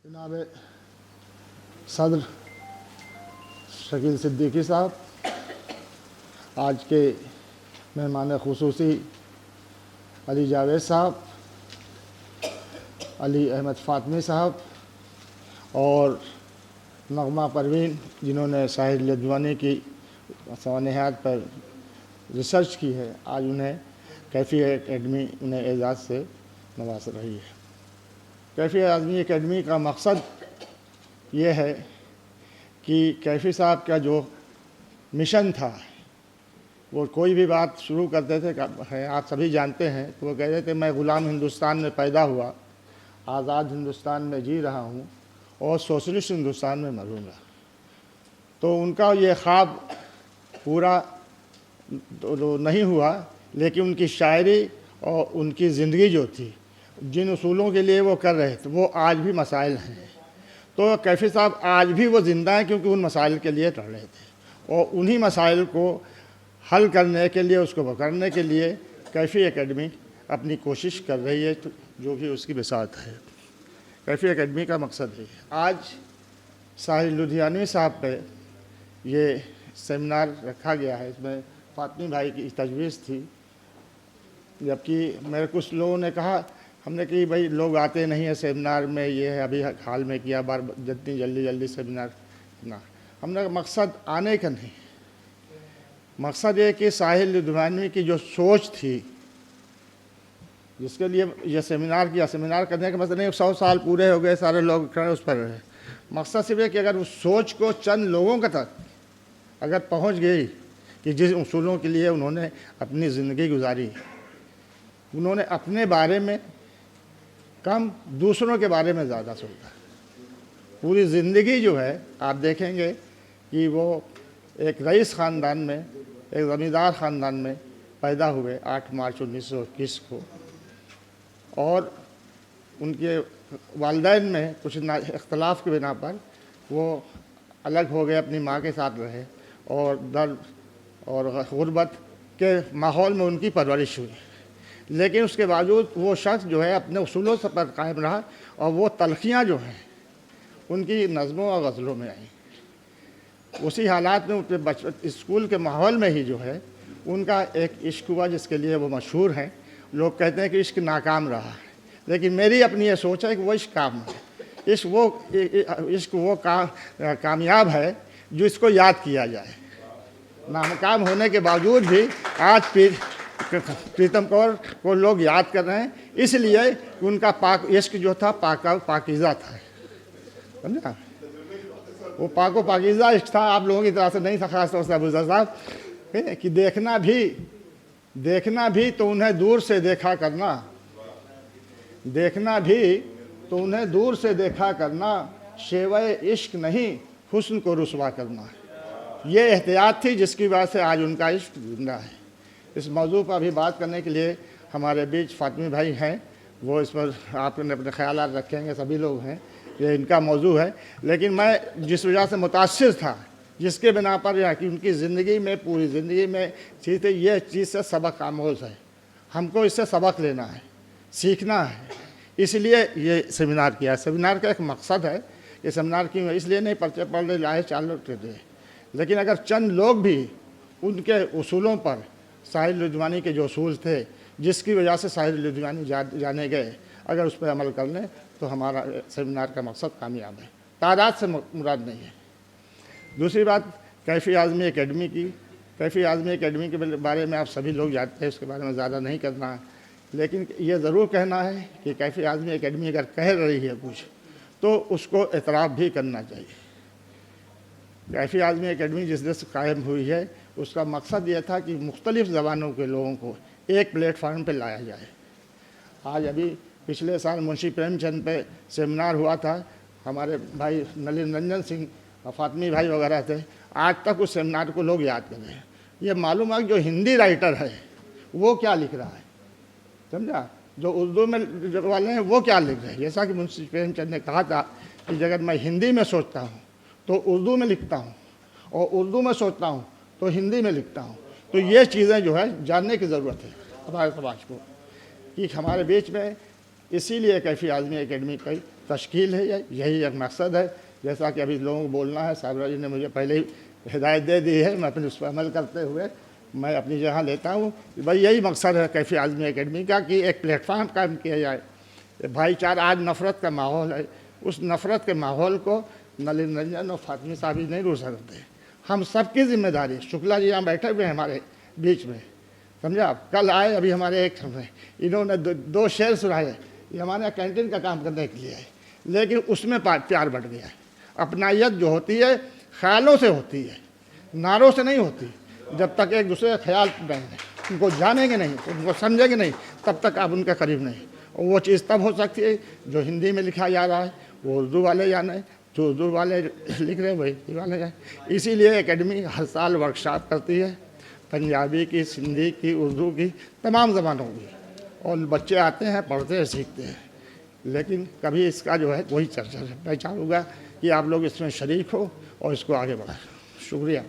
जनाब सदर शकील सिद्दीकी साहब, आज के मेहमान खुसूसी अली जावेद साहब, अली अहमद फ़ातमी साहब और नगमा परवीन, जिन्होंने साहिर लुधियानी की सवानियात पर रिसर्च की है, आज उन्हें कैफ़ी एकेडमी उन्हें एजाज़ से नवाज रही है। कैफ़ी आज़मी एकेडमी का मकसद ये है कि कैफ़ी साहब का जो मिशन था, वो कोई भी बात शुरू करते थे, आप सभी जानते हैं, तो वो कहते थे मैं ग़ुलाम हिंदुस्तान में पैदा हुआ, आज़ाद हिंदुस्तान में जी रहा हूँ और सोशलिस्ट हिंदुस्तान में मरूँगा। तो उनका ये ख्वाब पूरा तो नहीं हुआ, लेकिन उनकी शायरी और उनकी ज़िंदगी जो थी, जिन उसूलों के लिए वो कर रहे थे, वो आज भी मसाइल हैं। तो कैफ़ी साहब आज भी वो ज़िंदा हैं, क्योंकि उन मसाइल के लिए लड़ रहे थे और उन्हीं मसाइल को हल करने के लिए, उसको पकड़ने के लिए कैफ़ी एकेडमी अपनी कोशिश कर रही है, जो कि उसकी बिसात है। कैफ़ी एकेडमी का मकसद है, आज साहिर लुधियानी साहब पे ये सेमिनार रखा गया है। इसमें फ़ातमी भाई की तजवीज़ थी, जबकि मेरे कुछ लोगों ने कहा, हमने कि भाई लोग आते नहीं है सेमिनार में, ये है अभी हाल में किया, बार जितनी जल्दी सेमिनार ना। हमने मकसद आने का नहीं, मकसद ये कि साहिर लुधियानी की जो सोच थी, जिसके लिए यह सेमिनार किया, सेमिनार करने का मतलब नहीं 100 साल पूरे हो गए, सारे लोग खड़े उस पर रहे। मकसद सिर्फ है कि अगर उस सोच को चंद लोगों का तक अगर पहुंच गई कि जिस उसूलों के लिए उन्होंने अपनी ज़िंदगी गुजारी, उन्होंने अपने बारे में कम, दूसरों के बारे में ज़्यादा सोचा। पूरी ज़िंदगी जो है, आप देखेंगे कि वो एक रईस ख़ानदान में, एक ज़मींदार ख़ानदान में पैदा हुए 8 मार्च 1921 को, और उनके वालिदैन में कुछ इख्तलाफ की बिना पर वो अलग हो गए, अपनी माँ के साथ रहे और दर्द और गुर्बत के माहौल में उनकी परवरिश हुई। लेकिन उसके बावजूद वो शख्स जो है अपने उसूलों से पर कायम रहा, और वो तलखियाँ जो हैं उनकी नज़मों और गज़लों में आई। उसी हालात में उनके स्कूल के माहौल में ही जो है उनका एक इश्क हुआ, जिसके लिए वो मशहूर हैं। लोग कहते हैं कि इश्क नाकाम रहा है, लेकिन मेरी अपनी ये सोच है कि वो इश्क काम है। इश्क वो कामयाब है जो इसको याद किया जाए। नाकाम होने के बावजूद भी आज प्रीतम कौर को लोग याद कर रहे हैं, इसलिए कि उनका इश्क जो था पाकीज़ा था, समझा? वो पाकीज़ा इश्क था, आप लोगों की तरह से नहीं था, खास तौर से अबूज़र साहब, कि देखना भी तो उन्हें दूर से देखा करना, देखना भी तो उन्हें दूर से देखा करना, शेवे इश्क नहीं हुस्न को रुसवा करना। ये एहतियात थी जिसकी वजह से आज उनका इश्क जिंदा है। इस मौजू पर अभी बात करने के लिए हमारे बीच फ़ातमी भाई हैं, वो इस पर आपने अपने ख्यालात रखेंगे, सभी लोग हैं, ये इनका मौजू है। लेकिन मैं जिस वजह से मुतासिर था, जिसके बिना पर यह कि उनकी ज़िंदगी में, पूरी ज़िंदगी में चीज़ें, ये चीज़ से सबक आमोज़ है, हमको इससे सबक लेना है, सीखना है, इसलिए ये सेमिनार किया। सेमिनार का एक मकसद है, ये सेमिनार क्यों है, इसलिए नहीं पर्चे पढ़ रहे लाए 4 लोग थे, लेकिन अगर चंद लोग भी उनके उसूलों पर, साहिर लुधियानी के जो उसूल थे जिसकी वजह से साहिर लुधियानी जाने गए, अगर उस पर अमल कर लें तो हमारा सेमिनार का मकसद कामयाब है। तादाद से मुराद नहीं है। दूसरी बात कैफ़ी आज़मी एकेडमी की। कैफ़ी आज़मी एकेडमी के बारे में आप सभी लोग जानते हैं, उसके बारे में ज़्यादा नहीं करना है, लेकिन ये ज़रूर कहना है कि कैफ़ी आज़मी एकेडमी अगर कह रही है कुछ, तो उसको एतराफ़ भी करना चाहिए। कैफ़ी आज़मी एकेडमी जिस दिन से कायम हुई है, उसका मकसद ये था कि मुख्तलिफ़ ज़बानों के लोगों को एक प्लेटफार्म पे लाया जाए। आज अभी पिछले साल मुंशी प्रेमचंद पे सेमिनार हुआ था, हमारे भाई नलिन रंजन सिंह और फ़ातमी भाई वगैरह थे, आज तक उस सेमिनार को लोग याद कर रहे हैं। ये मालूम है कि जो हिंदी राइटर है वो क्या लिख रहा है, समझा? जो उर्दू में वाले हैं वो क्या लिख रहे हैं। जैसा कि मुंशी प्रेमचंद ने कहा था कि अगर मैं हिंदी में सोचता हूँ तो उर्दू में लिखता हूँ, और उर्दू में सोचता हूँ तो हिंदी में लिखता हूँ। तो ये चीज़ें जो है जानने की ज़रूरत है हमारे समाज को, कि हमारे बीच में, इसीलिए कैफ़ी आज़मी एकेडमी की तश्कील है, यही एक मकसद है। जैसा कि अभी लोगों को बोलना है, साहब जी ने मुझे पहले ही हिदायत दे दी है, मैं अपने उस पर अमल करते हुए मैं अपनी जगह लेता हूँ। भाई यही मकसद है कैफी आज़मी एकेडमी का कि एक प्लेटफार्म कायम किया जाए। भाईचारा, आज नफ़रत का माहौल है, उस नफ़रत के माहौल को नलिन रंजन और फातिमी साहब ही नहीं रोक सकते। हम सबकी जिम्मेदारी, शुक्ला जी यहाँ बैठे हुए हैं हमारे बीच में, समझे आप, कल आए, अभी हमारे एक इन्होंने दो शेर सुनाए, ये हमारे यहाँ कैंटीन का काम करने के लिए है, लेकिन उसमें प्यार बढ़ गया है। अपनायत जो होती है ख्यालों से होती है, नारों से नहीं होती। जब तक एक दूसरे का ख्याल नहीं, उनको जानेंगे नहीं, उनको समझेंगे नहीं, तब तक आप उनके करीब नहीं। और वो चीज़ तब हो सकती है जो हिंदी में लिखा जा रहा है वो उर्दू वाले जाने, जो उर्दू वाले लिख रहे हैं वही हिंदी वाले जाए। इसीलिए एकेडमी हर साल वर्कशॉप करती है, पंजाबी की, सिंधी की, उर्दू की, तमाम ज़बानों की, और बच्चे आते हैं, पढ़ते हैं, सीखते हैं। लेकिन कभी इसका जो है वही चर्चा है। मैं चाहूँगा कि आप लोग इसमें शरीक हो और इसको आगे बढ़ाएं। शुक्रिया।